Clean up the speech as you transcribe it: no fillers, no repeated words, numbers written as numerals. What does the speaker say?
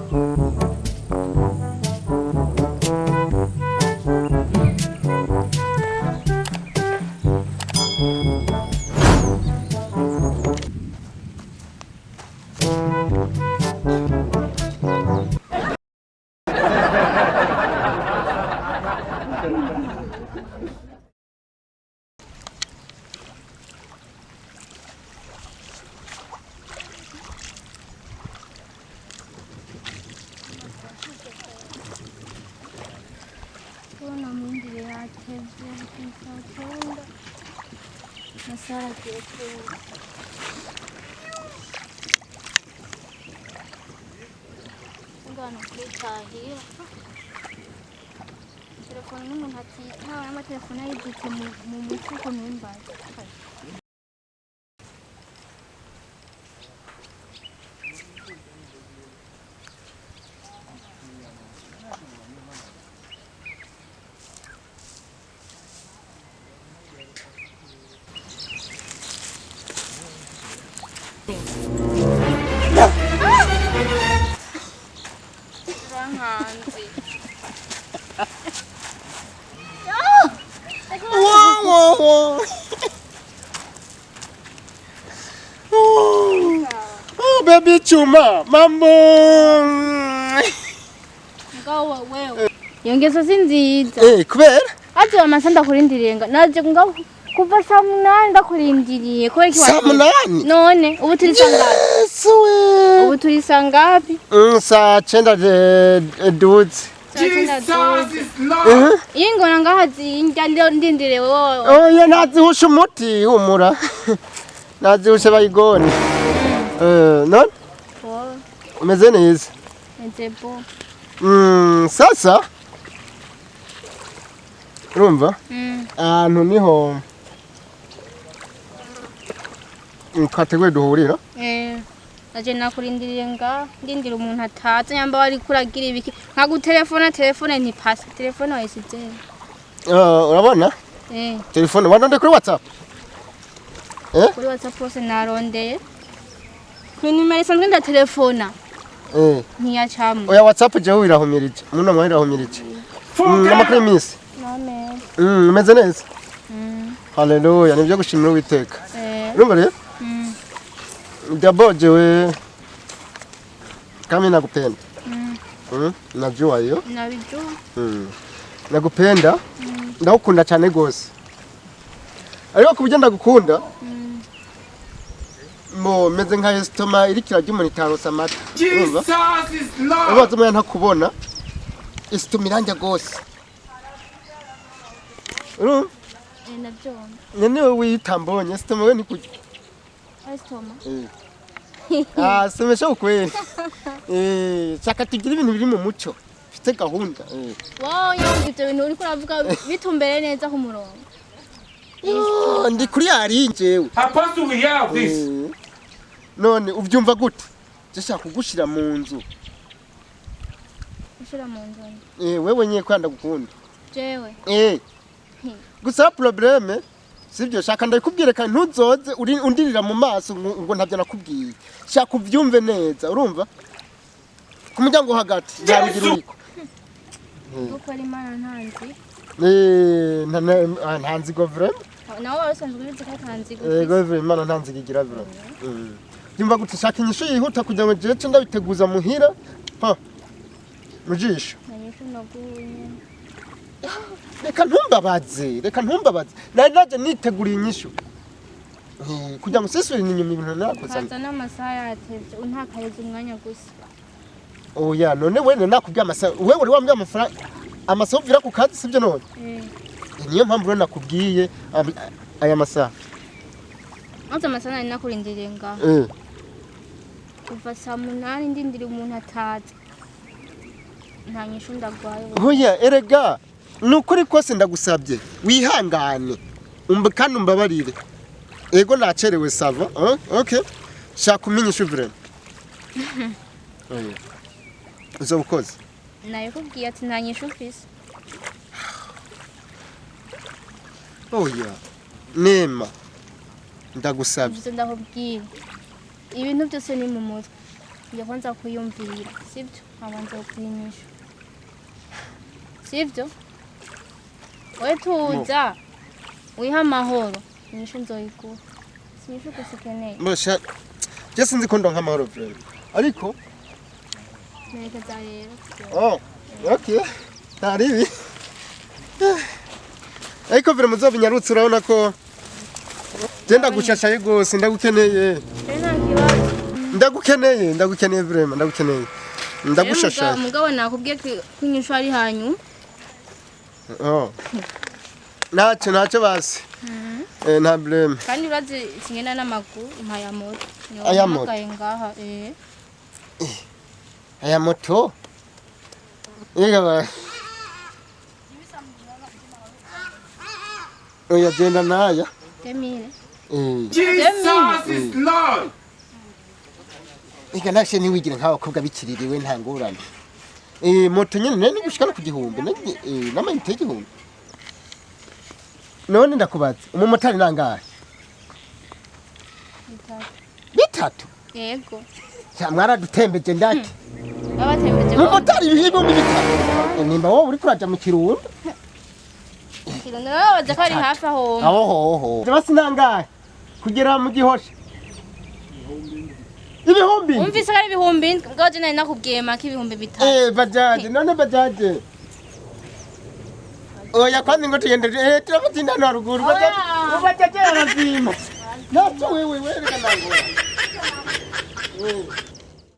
Kuna mwingine yake zikisakenda nasara kitu ngano kwitahira telefone n'umuntu ati ntawe n'amatelefone yibitse mu mufuko n'imbaza Oh, baby Chuma, mambo. Ngawa wewe. Yongezo sinziza. Kubera? Ati amasanda kurindiriye naje ngaho kuva saa 8 ndakurindiriye ko iki saa 8 none ubu turi sangapi suwe ubu turi sangapi saa 9 dudes Jesus is Lord ingona ngahazi njya ndindire wowe oh ya nazihusha umuti humura nazihusha bayigoni none umeze neza nzebo sasa urumva ahantu niho twateguye duhurira naje nakurindiriye ndindira umuntu ataza nyamba wari kuragira ibiki telefone ntipasa telefone wayisize urabona telefone wandonde kuri WhatsApp kuri WhatsApp pose narondeye kuri nimero isanzwe nda telefona ntiyacamo oya WhatsApp je wirahumirije muno mwirahumirije namakuru iminsi umeze neza haleluya nibyo gushimira Uwiteka urumva rero D'abord jewe kama nakupenda najua hiyo nabijua nakupenda ndakukunda cyane gose ariko kubijya ndagukunda mo meze nka estoma iri kirajya umuntu itarosa amata urumva ubaza umuntu ntakubona estoma iranja gose urumva nabyo nyene witambonye estoma we nikujya estoma semesha ukweli chaka tugira ibintu biri mu muco fite gahunda wow yangite ibintu uri kuravuga bitumbere neza ku murongo ndi kuri ari njewe Apostle we have this none uvyumva gute cyashaka kugushira mu nzu ushira mu nzu wewe nye kwanda gukunda jewe gusa probleme sibyo shaka ndakubwire kandi ntuzoze undirira mu maso ngo ntavyo nakubwiye shaka uvyumve neza urumva ku muryango hagati yabigira uriko uko ari mana ntanzi ntanzi government nawe wasanzwe ubizi ko ntanzi government mana ntanzi kigira biro yumva gute shaka inyisho yihuta kugira ngo jeje ndabiteguza muhira mujisho nanyisho naguye reka ntumbabaze nari naje niteguriye inyisho kugira ngo sisubire inyuma ibintu nakoze kaza n'amasaha yatevye untakareze umwanya gusa oya none wene nakubwiye amasaha wewe uri wambye amasaha uvira ku kazi sibyo none niyo mpamvu rero nakubwiye aya masaha amasaha nari nakurindiriye ngaho kuva saa 8 ndindira umuntu ataza nta nyishu ndagwaye oya erega nukuri kose ndagusabye wihangane kandi umbabarire ego nacerewe sava okay shaka umenyesha vrema uzo ukoze nayo kubwiye ati nta nyishu mfise oya nema ndagusabye ndakubwira ibintu byose ni mu mutwe ngiye kwanza kuyumvira sibyo abanza kuyinyisha sibyo we tuza wiha amahoro inyishu nzoyiguha sinyishu gusa ukeneye Mosha je sinzi ko ndonka amahoro vrema ariko nerekeza rero oh okay taribi ariko vrema uzobinyarutse urabona ko je ndagushashaye gose ndagukeneye nta kibazo ndagukeneye vrema ndagukeneye ndagushashaye mugabo nakubwiye ko inyishu ari hanyu oh ntacyo basi nta blame kandi urazi kingena n'amaguru impaya moto Aya moto? ngaha aya moto yega ba oya genda naya Temire Jesus is Lord. ega nashe niwigira nk'abakobwa bikiririwe nta ngorane moto nyene nene gushikana ku gihumbi n'amayinite y'igihumbi none ndakubaza umumotari nangahe bitatu yego mwaradutembeje ndake abatembeje umumotari ibihumbi bitatu nimba wowe uri kuraja mu kirundo kirundo baje ko ari hafi aho aho basi nangahe kugera mu gihosha ibihumbi umvise ko ari ibihumbi ngaje nari nakubwiye maka ibihumbi bitatu bajaje none bajaje oya kandi ngo tugende turabatinda no haruguru bajaje arazima nacho wewe reka nangora